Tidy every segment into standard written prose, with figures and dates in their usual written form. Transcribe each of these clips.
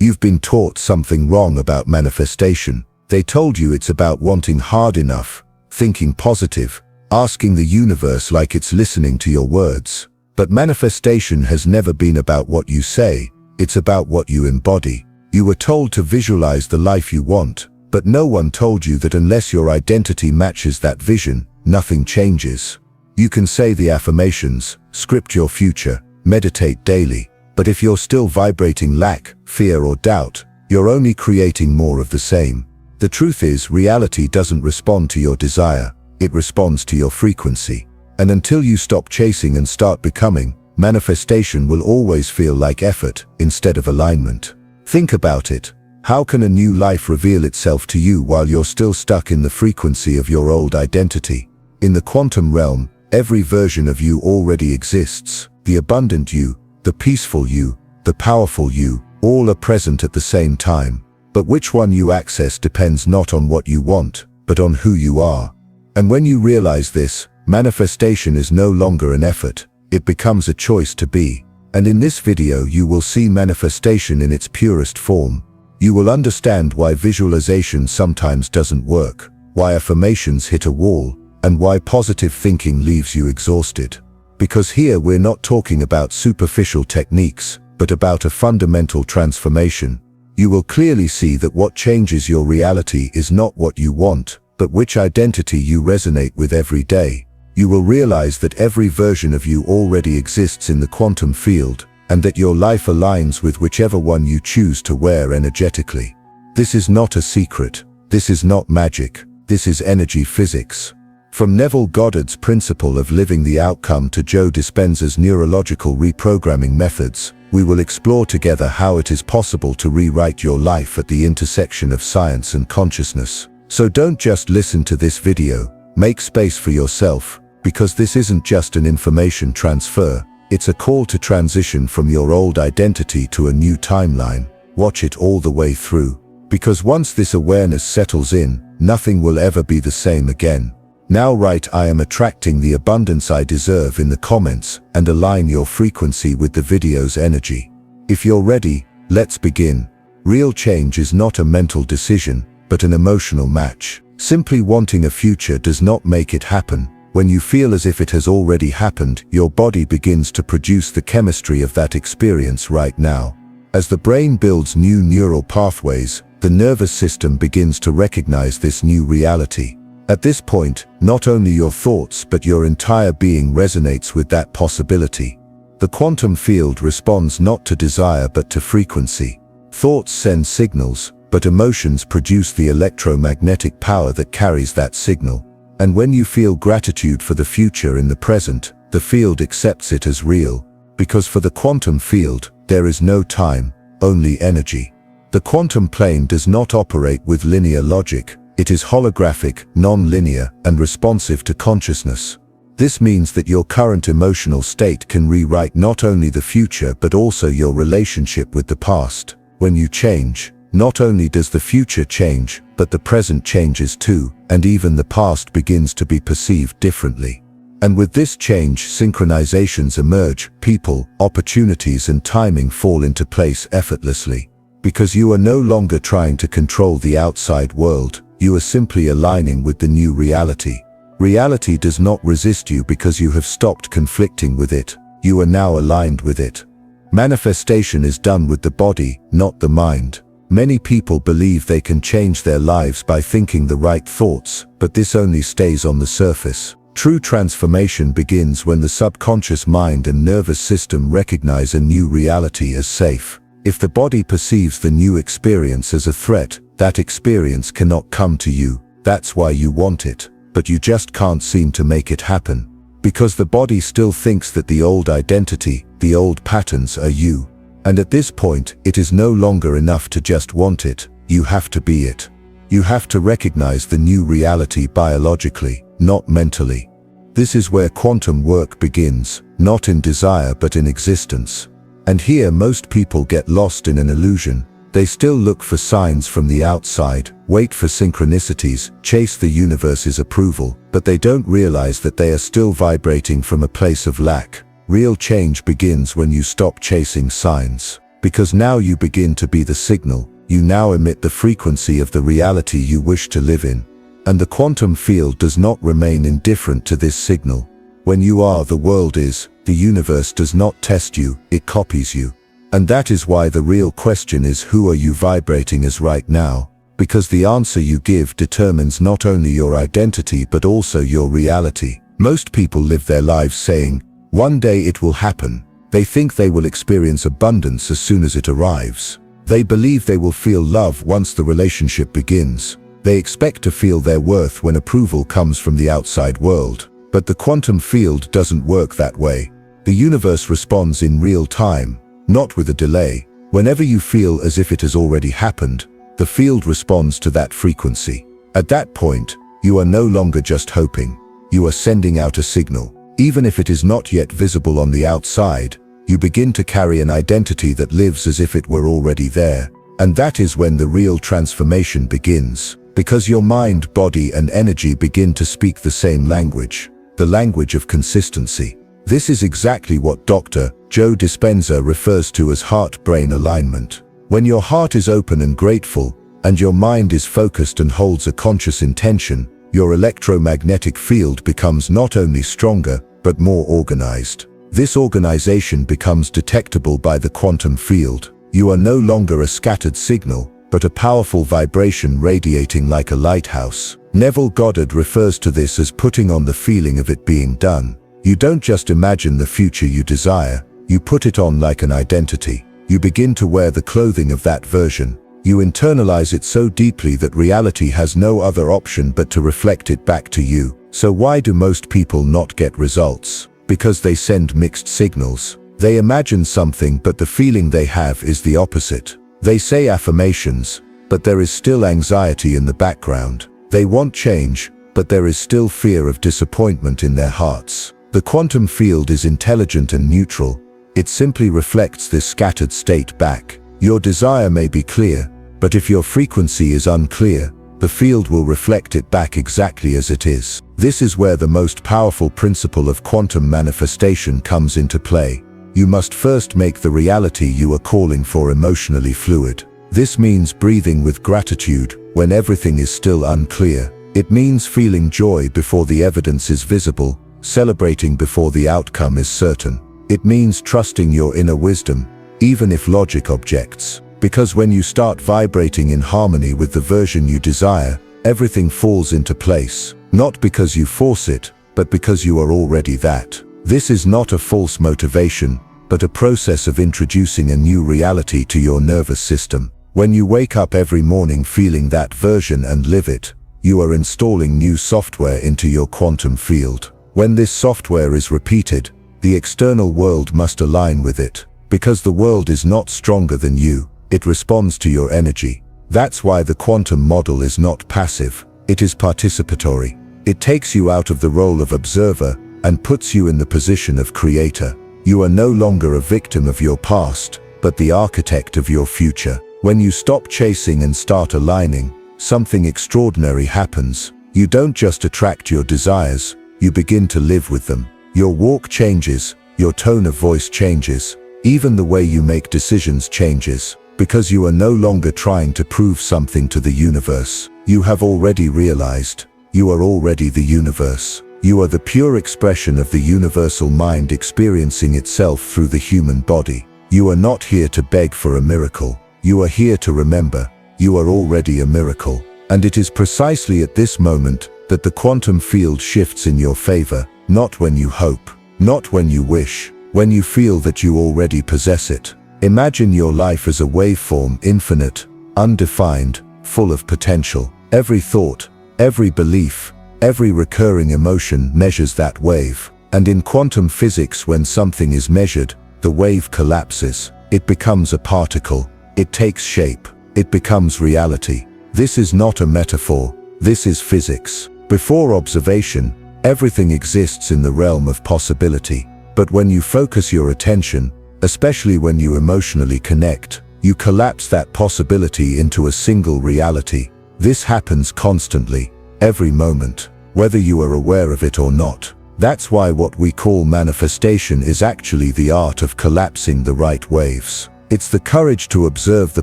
You've been taught something wrong about manifestation. They told you it's about wanting hard enough, thinking positive, asking the universe like it's listening to your words. But manifestation has never been about what you say, it's about what you embody. You were told to visualize the life you want, but no one told you that unless your identity matches that vision, nothing changes. You can say the affirmations, script your future, meditate daily, but if you're still vibrating lack, fear or doubt, you're only creating more of the same. The truth is, reality doesn't respond to your desire, it responds to your frequency. And until you stop chasing and start becoming, manifestation will always feel like effort instead of alignment. Think about it. How can a new life reveal itself to you while you're still stuck in the frequency of your old identity? In the quantum realm, every version of you already exists. The abundant you, the peaceful you, the powerful you, all are present at the same time. But which one you access depends not on what you want, but on who you are. And when you realize this, manifestation is no longer an effort, it becomes a choice to be. And in this video you will see manifestation in its purest form. You will understand why visualization sometimes doesn't work, why affirmations hit a wall, and why positive thinking leaves you exhausted. Because here we're not talking about superficial techniques, but about a fundamental transformation. You will clearly see that what changes your reality is not what you want, but which identity you resonate with every day. You will realize that every version of you already exists in the quantum field, and that your life aligns with whichever one you choose to wear energetically. This is not a secret. This is not magic. This is energy physics. From Neville Goddard's principle of living the outcome to Joe Dispenza's neurological reprogramming methods, we will explore together how it is possible to rewrite your life at the intersection of science and consciousness. So don't just listen to this video, make space for yourself, because this isn't just an information transfer, it's a call to transition from your old identity to a new timeline. Watch it all the way through. Because once this awareness settles in, nothing will ever be the same again. Now write "I am attracting the abundance I deserve" in the comments and align your frequency with the video's energy. If you're ready, let's begin. Real change is not a mental decision, but an emotional match. Simply wanting a future does not make it happen. When you feel as if it has already happened, your body begins to produce the chemistry of that experience right now. As the brain builds new neural pathways, the nervous system begins to recognize this new reality. At this point, not only your thoughts but your entire being resonates with that possibility. The quantum field responds not to desire but to frequency. Thoughts send signals, but emotions produce the electromagnetic power that carries that signal. And when you feel gratitude for the future in the present, the field accepts it as real. Because for the quantum field, there is no time, only energy. The quantum plane does not operate with linear logic. It is holographic, non-linear, and responsive to consciousness. This means that your current emotional state can rewrite not only the future but also your relationship with the past. When you change, not only does the future change, but the present changes too, and even the past begins to be perceived differently. And with this change, synchronizations emerge, people, opportunities and timing fall into place effortlessly. Because you are no longer trying to control the outside world, you are simply aligning with the new reality. Reality does not resist you because you have stopped conflicting with it. You are now aligned with it. Manifestation is done with the body, not the mind. Many people believe they can change their lives by thinking the right thoughts, but this only stays on the surface. True transformation begins when the subconscious mind and nervous system recognize a new reality as safe. If the body perceives the new experience as a threat, that experience cannot come to you. That's why you want it, but you just can't seem to make it happen. Because the body still thinks that the old identity, the old patterns are you. And at this point, it is no longer enough to just want it, you have to be it. You have to recognize the new reality biologically, not mentally. This is where quantum work begins, not in desire but in existence. And here most people get lost in an illusion. They still look for signs from the outside, wait for synchronicities, chase the universe's approval, but they don't realize that they are still vibrating from a place of lack. Real change begins when you stop chasing signs. because now you begin to be the signal. You now emit the frequency of the reality you wish to live in. And the quantum field does not remain indifferent to this signal. When you are, the world is. The universe does not test you, it copies you. And that is why the real question is, who are you vibrating as right now? Because the answer you give determines not only your identity but also your reality. Most people live their lives saying, one day it will happen. They think they will experience abundance as soon as it arrives. They believe they will feel love once the relationship begins. They expect to feel their worth when approval comes from the outside world. But the quantum field doesn't work that way. The universe responds in real time, not with a delay. Whenever you feel as if it has already happened, the field responds to that frequency. At that point, you are no longer just hoping. You are sending out a signal. Even if it is not yet visible on the outside, you begin to carry an identity that lives as if it were already there. And that is when the real transformation begins. Because your mind, body, and energy begin to speak the same language. The language of consistency. This is exactly what Dr. Joe Dispenza refers to as heart-brain alignment. When your heart is open and grateful, and your mind is focused and holds a conscious intention, your electromagnetic field becomes not only stronger, but more organized. This organization becomes detectable by the quantum field. You are no longer a scattered signal, but a powerful vibration radiating like a lighthouse. Neville Goddard refers to this as putting on the feeling of it being done. You don't just imagine the future you desire, you put it on like an identity. You begin to wear the clothing of that version. You internalize it so deeply that reality has no other option but to reflect it back to you. So why do most people not get results? Because they send mixed signals. They imagine something but the feeling they have is the opposite. They say affirmations, but there is still anxiety in the background. They want change, but there is still fear of disappointment in their hearts. The quantum field is intelligent and neutral. It simply reflects this scattered state back. Your desire may be clear, but if your frequency is unclear, the field will reflect it back exactly as it is. This is where the most powerful principle of quantum manifestation comes into play. You must first make the reality you are calling for emotionally fluid. This means breathing with gratitude when everything is still unclear. It means feeling joy before the evidence is visible, celebrating before the outcome is certain. It means trusting your inner wisdom, even if logic objects. Because when you start vibrating in harmony with the version you desire, everything falls into place. Not because you force it, but because you are already that. This is not a false motivation, but a process of introducing a new reality to your nervous system. When you wake up every morning feeling that version and live it, you are installing new software into your quantum field. When this software is repeated, the external world must align with it. Because the world is not stronger than you, it responds to your energy. That's why the quantum model is not passive, it is participatory. It takes you out of the role of observer and puts you in the position of creator. You are no longer a victim of your past, but the architect of your future. When you stop chasing and start aligning, something extraordinary happens. You don't just attract your desires, you begin to live with them. Your walk changes, your tone of voice changes, even the way you make decisions changes. Because you are no longer trying to prove something to the universe. You have already realized, you are already the universe. You are the pure expression of the universal mind experiencing itself through the human body. You are not here to beg for a miracle. You are here to remember, you are already a miracle. And it is precisely at this moment that the quantum field shifts in your favor, not when you hope, not when you wish, when you feel that you already possess it. Imagine your life as a waveform, infinite, undefined, full of potential. Every thought, every belief, every recurring emotion measures that wave. And in quantum physics, when something is measured, the wave collapses. It becomes a particle. It takes shape. It becomes reality. This is not a metaphor. This is physics. Before observation, everything exists in the realm of possibility. But when you focus your attention, especially when you emotionally connect, you collapse that possibility into a single reality. This happens constantly, every moment, whether you are aware of it or not. That's why what we call manifestation is actually the art of collapsing the right waves. It's the courage to observe the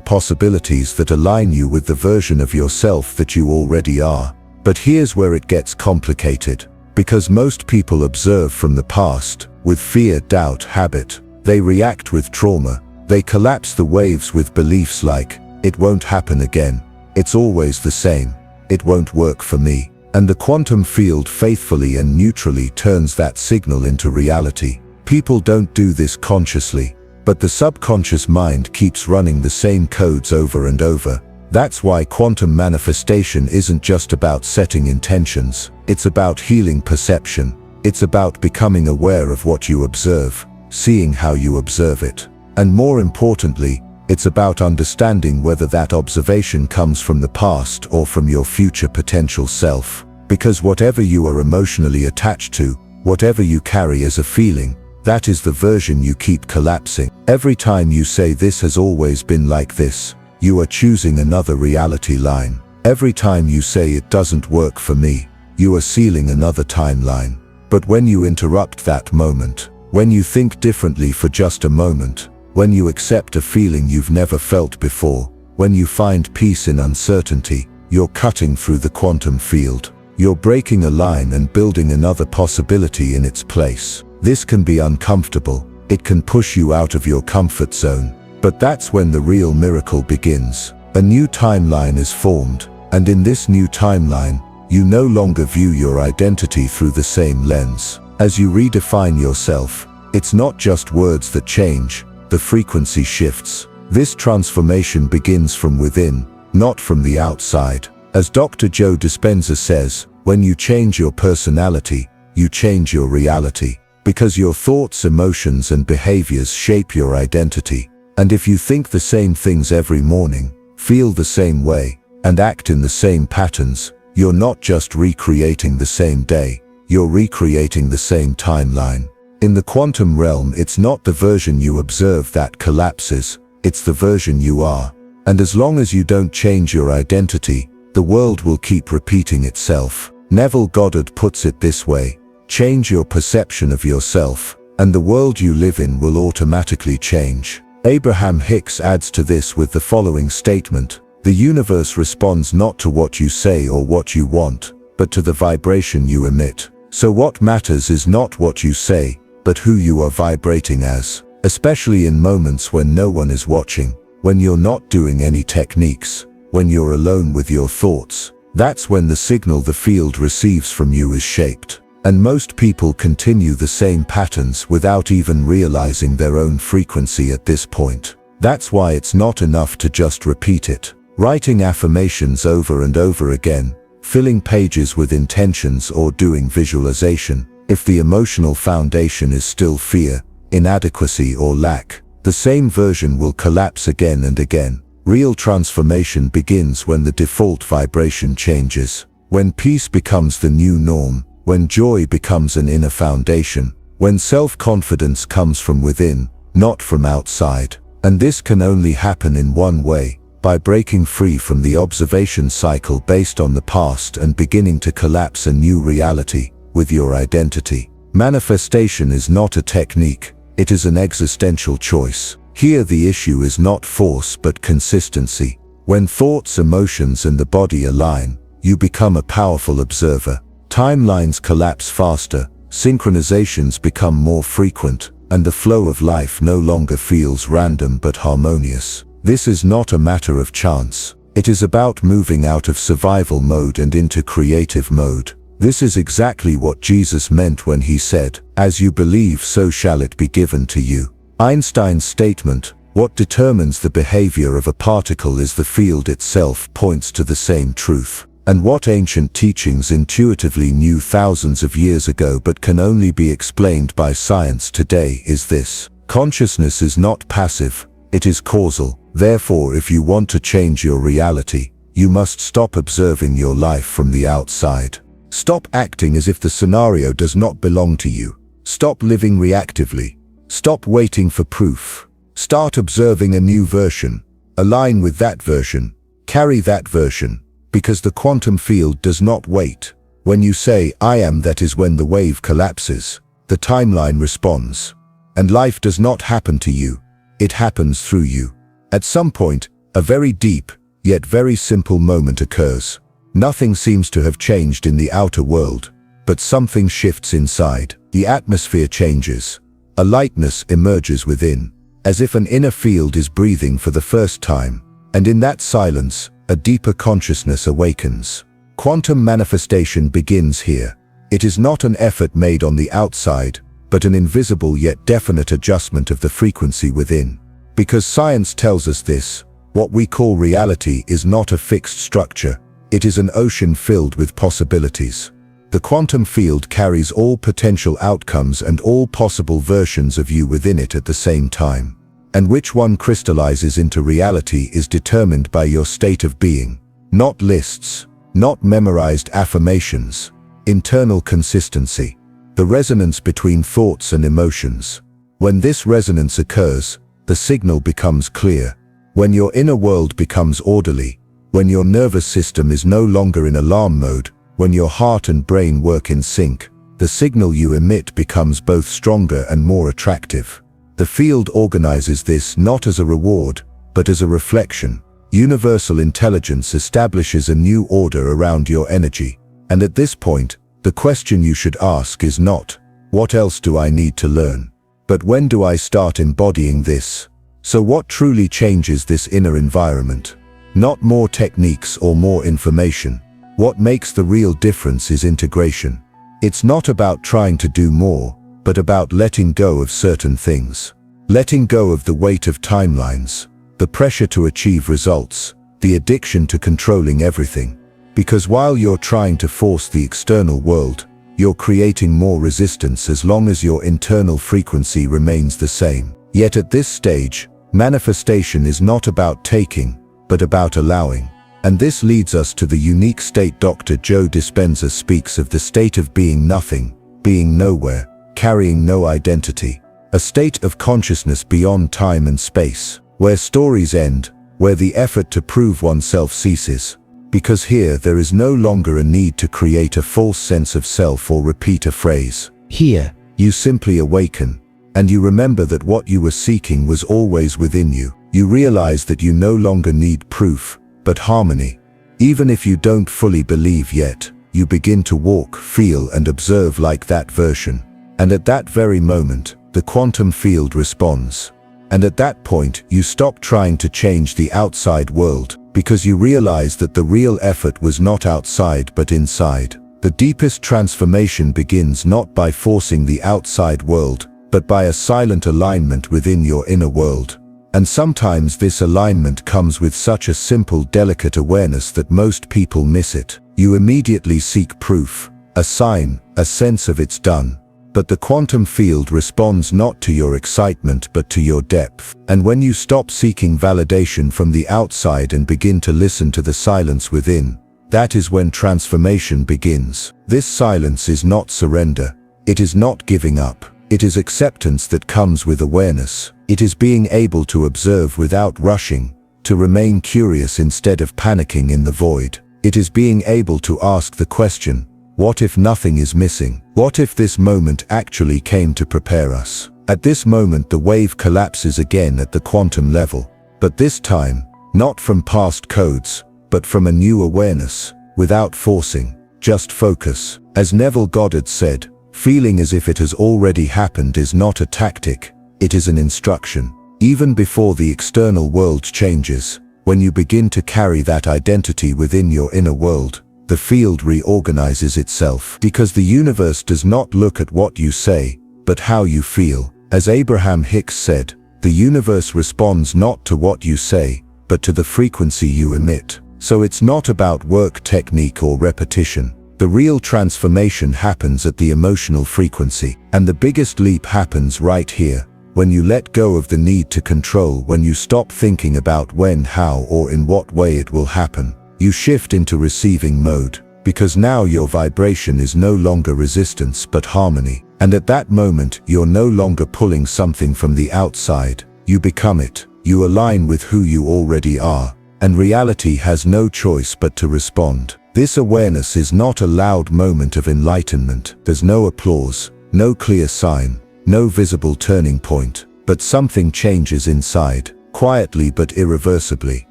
possibilities that align you with the version of yourself that you already are. But here's where it gets complicated. Because most people observe from the past, with fear, doubt, habit. They react with trauma. They collapse the waves with beliefs like, it won't happen again. It's always the same. It won't work for me. And the quantum field faithfully and neutrally turns that signal into reality. People don't do this consciously, but the subconscious mind keeps running the same codes over and over. That's why quantum manifestation isn't just about setting intentions. It's about healing perception. It's about becoming aware of what you observe, seeing how you observe it. And more importantly, it's about understanding whether that observation comes from the past or from your future potential self. Because whatever you are emotionally attached to, whatever you carry as a feeling, that is the version you keep collapsing. Every time you say this has always been like this, you are choosing another reality line. Every time you say it doesn't work for me, you are sealing another timeline. But when you interrupt that moment, when you think differently for just a moment, when you accept a feeling you've never felt before, when you find peace in uncertainty, you're cutting through the quantum field. You're breaking a line and building another possibility in its place. This can be uncomfortable. It can push you out of your comfort zone. But that's when the real miracle begins. A new timeline is formed, and in this new timeline, you no longer view your identity through the same lens. As you redefine yourself, it's not just words that change, the frequency shifts. This transformation begins from within, not from the outside. As Dr. Joe Dispenza says, when you change your personality, you change your reality. Because your thoughts, emotions, and behaviors shape your identity. And if you think the same things every morning, feel the same way, and act in the same patterns, you're not just recreating the same day, you're recreating the same timeline. In the quantum realm, it's not the version you observe that collapses, it's the version you are. And as long as you don't change your identity, the world will keep repeating itself. Neville Goddard puts it this way: change your perception of yourself, and the world you live in will automatically change. Abraham Hicks adds to this with the following statement: the universe responds not to what you say or what you want, but to the vibration you emit. So what matters is not what you say, but who you are vibrating as. Especially in moments when no one is watching, when you're not doing any techniques, when you're alone with your thoughts. That's when the signal the field receives from you is shaped. And most people continue the same patterns without even realizing their own frequency at this point. That's why it's not enough to just repeat it. Writing affirmations over and over again, filling pages with intentions, or doing visualization. If the emotional foundation is still fear, inadequacy, or lack, the same version will collapse again and again. Real transformation begins when the default vibration changes, when peace becomes the new norm, when joy becomes an inner foundation, when self-confidence comes from within, not from outside. And this can only happen in one way: by breaking free from the observation cycle based on the past and beginning to collapse a new reality with your identity. Manifestation is not a technique, it is an existential choice. Here the issue is not force but consistency. When thoughts, emotions, and the body align, you become a powerful observer. Timelines collapse faster, synchronizations become more frequent, and the flow of life no longer feels random but harmonious. This is not a matter of chance. It is about moving out of survival mode and into creative mode. This is exactly what Jesus meant when he said, "As you believe, so shall it be given to you." Einstein's statement, "What determines the behavior of a particle is the field itself," points to the same truth. And what ancient teachings intuitively knew thousands of years ago but can only be explained by science today is this: consciousness is not passive, it is causal. Therefore, if you want to change your reality, you must stop observing your life from the outside. Stop acting as if the scenario does not belong to you. Stop living reactively. Stop waiting for proof. Start observing a new version. Align with that version. Carry that version. Because the quantum field does not wait. When you say, "I am," that is when the wave collapses. The timeline responds. And life does not happen to you. It happens through you. At some point, a very deep, yet very simple moment occurs. Nothing seems to have changed in the outer world, but something shifts inside. The atmosphere changes. A lightness emerges within, as if an inner field is breathing for the first time, and in that silence, a deeper consciousness awakens. Quantum manifestation begins here. It is not an effort made on the outside, but an invisible yet definite adjustment of the frequency within. Because science tells us this, what we call reality is not a fixed structure. It is an ocean filled with possibilities. The quantum field carries all potential outcomes and all possible versions of you within it at the same time. And which one crystallizes into reality is determined by your state of being. Not lists, not memorized affirmations. Internal consistency. The resonance between thoughts and emotions. When this resonance occurs, the signal becomes clear. When your inner world becomes orderly, when your nervous system is no longer in alarm mode, when your heart and brain work in sync, the signal you emit becomes both stronger and more attractive. The field organizes this not as a reward, but as a reflection. Universal intelligence establishes a new order around your energy. And at this point, the question you should ask is not, what else do I need to learn? But when do I start embodying this? So what truly changes this inner environment? Not more techniques or more information. What makes the real difference is integration. It's not about trying to do more, but about letting go of certain things. Letting go of the weight of timelines, the pressure to achieve results, the addiction to controlling everything. Because while you're trying to force the external world, you're creating more resistance as long as your internal frequency remains the same. Yet at this stage, manifestation is not about taking, but about allowing. And this leads us to the unique state Dr. Joe Dispenza speaks of, the state of being nothing, being nowhere, carrying no identity. A state of consciousness beyond time and space, where stories end, where the effort to prove oneself ceases. Because here there is no longer a need to create a false sense of self or repeat a phrase. Here, you simply awaken, and you remember that what you were seeking was always within you. You realize that you no longer need proof, but harmony. Even if you don't fully believe yet, you begin to walk, feel, and observe like that version. And at that very moment, the quantum field responds. And at that point, you stop trying to change the outside world, because you realize that the real effort was not outside but inside. The deepest transformation begins not by forcing the outside world, but by a silent alignment within your inner world. And sometimes this alignment comes with such a simple, delicate awareness that most people miss it. You immediately seek proof, a sign, a sense of it's done. But the quantum field responds not to your excitement but to your depth. And when you stop seeking validation from the outside and begin to listen to the silence within, that is when transformation begins. This silence is not surrender. It is not giving up. It is acceptance that comes with awareness. It is being able to observe without rushing, to remain curious instead of panicking in the void. It is being able to ask the question, what if nothing is missing? What if this moment actually came to prepare us? At this moment the wave collapses again at the quantum level. But this time, not from past codes, but from a new awareness, without forcing, just focus. As Neville Goddard said, feeling as if it has already happened is not a tactic, it is an instruction. Even before the external world changes, when you begin to carry that identity within your inner world, the field reorganizes itself. Because the universe does not look at what you say, but how you feel. As Abraham Hicks said, the universe responds not to what you say, but to the frequency you emit. So it's not about work technique or repetition. The real transformation happens at the emotional frequency. And the biggest leap happens right here, when you let go of the need to control, when you stop thinking about when, how, or in what way it will happen. You shift into receiving mode, because now your vibration is no longer resistance but harmony. And at that moment, you're no longer pulling something from the outside. You become it. You align with who you already are. And reality has no choice but to respond. This awareness is not a loud moment of enlightenment. There's no applause, no clear sign, no visible turning point. but something changes inside, quietly but irreversibly.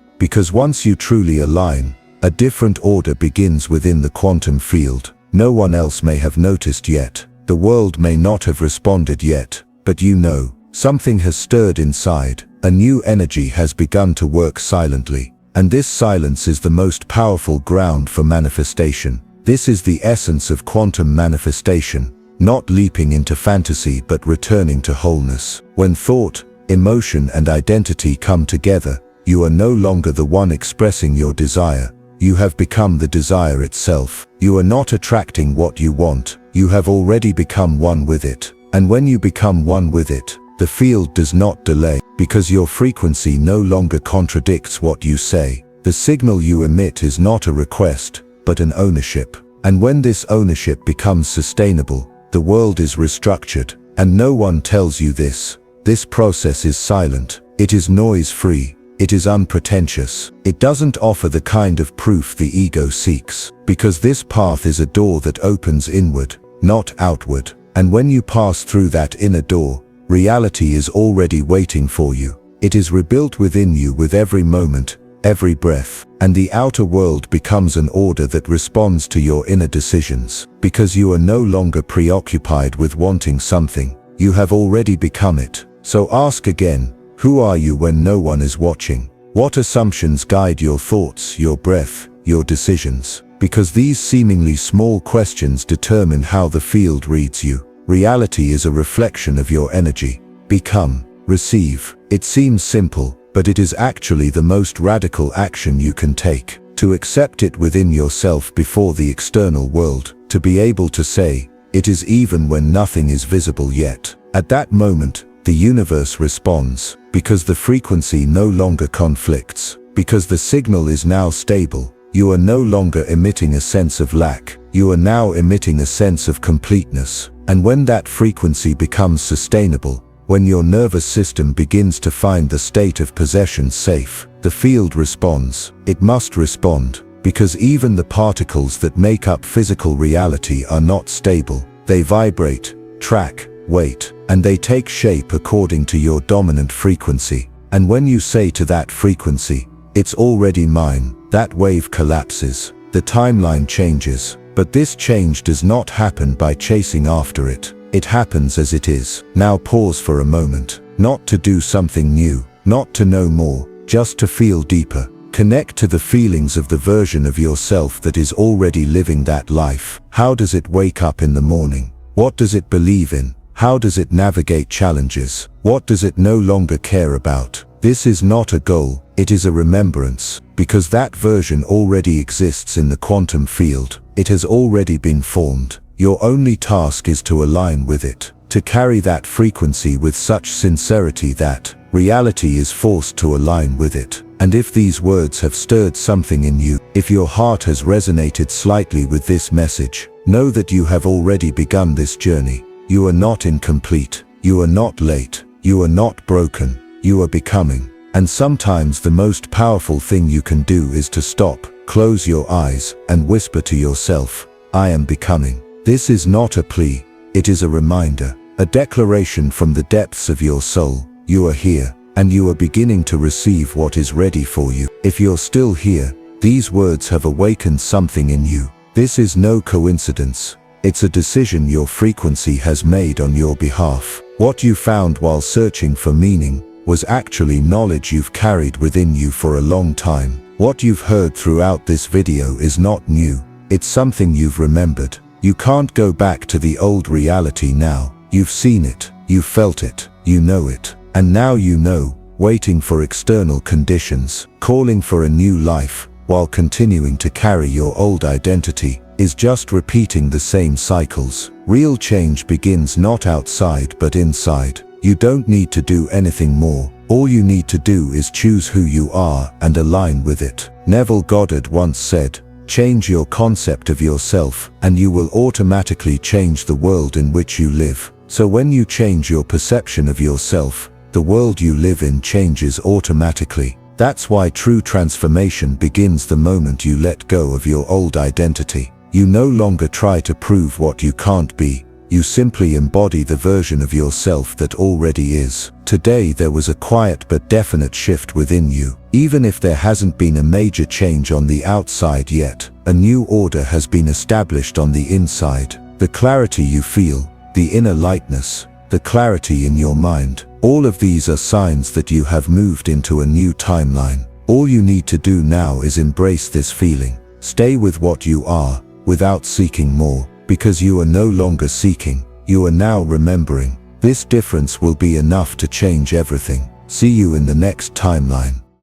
Because once you truly align, a different order begins within the quantum field. No one else may have noticed yet. The world may not have responded yet, but you know, something has stirred inside. A new energy has begun to work silently. And this silence is the most powerful ground for manifestation. This is the essence of quantum manifestation, not leaping into fantasy but returning to wholeness. When thought, emotion and identity come together, you are no longer the one expressing your desire. You have become the desire itself. You are not attracting what you want. You have already become one with it. And when you become one with it, the field does not delay, because your frequency no longer contradicts what you say. The signal you emit is not a request, but an ownership. And when this ownership becomes sustainable, the world is restructured, and no one tells you this. This process is silent. It is noise-free. It is unpretentious. It doesn't offer the kind of proof the ego seeks, because this path is a door that opens inward, not outward. And when you pass through that inner door, reality is already waiting for you. It is rebuilt within you with every moment, every breath, and the outer world becomes an order that responds to your inner decisions. Because you are no longer preoccupied with wanting something, you have already become it. So ask again, who are you when no one is watching? What assumptions guide your thoughts, your breath, your decisions? Because these seemingly small questions determine how the field reads you. Reality is a reflection of your energy. Become, receive. It seems simple, but it is actually the most radical action you can take. To accept it within yourself before the external world. To be able to say, it is even when nothing is visible yet. At that moment, the universe responds, because the frequency no longer conflicts. Because the signal is now stable. You are no longer emitting a sense of lack. You are now emitting a sense of completeness. And when that frequency becomes sustainable, when your nervous system begins to find the state of possession safe, the field responds. It must respond, because even the particles that make up physical reality are not stable. They vibrate, track, wait, and they take shape according to your dominant frequency. And when you say to that frequency, it's already mine, that wave collapses. The timeline changes. But this change does not happen by chasing after it. It happens as it is. Now pause for a moment. Not to do something new, not to know more, just to feel deeper. Connect to the feelings of the version of yourself that is already living that life. How does it wake up in the morning? What does it believe in? How does it navigate challenges? What does it no longer care about? This is not a goal, it is a remembrance, because that version already exists in the quantum field. It has already been formed. Your only task is to align with it, to carry that frequency with such sincerity that reality is forced to align with it. And if these words have stirred something in you, if your heart has resonated slightly with this message, know that you have already begun this journey. You are not incomplete. You are not late. You are not broken. You are becoming. And sometimes the most powerful thing you can do is to stop, close your eyes, and whisper to yourself, I am becoming. This is not a plea. It is a reminder, a declaration from the depths of your soul. You are here, and you are beginning to receive what is ready for you. If you're still here, these words have awakened something in you. This is no coincidence. It's a decision your frequency has made on your behalf. What you found while searching for meaning was actually knowledge you've carried within you for a long time. What you've heard throughout this video is not new. It's something you've remembered. You can't go back to the old reality now. You've seen it, you've felt it, you know it. And now you know, waiting for external conditions, calling for a new life, while continuing to carry your old identity, is just repeating the same cycles. Real change begins not outside but inside. You don't need to do anything more. All you need to do is choose who you are and align with it. Neville Goddard once said, change your concept of yourself, and you will automatically change the world in which you live. So when you change your perception of yourself, the world you live in changes automatically. That's why true transformation begins the moment you let go of your old identity. You no longer try to prove what you can't be. You simply embody the version of yourself that already is. Today there was a quiet but definite shift within you. Even if there hasn't been a major change on the outside yet, a new order has been established on the inside. The clarity you feel, the inner lightness, the clarity in your mind, all of these are signs that you have moved into a new timeline. All you need to do now is embrace this feeling. Stay with what you are, without seeking more, because you are no longer seeking, you are now remembering. This difference will be enough to change everything. See you in the next timeline.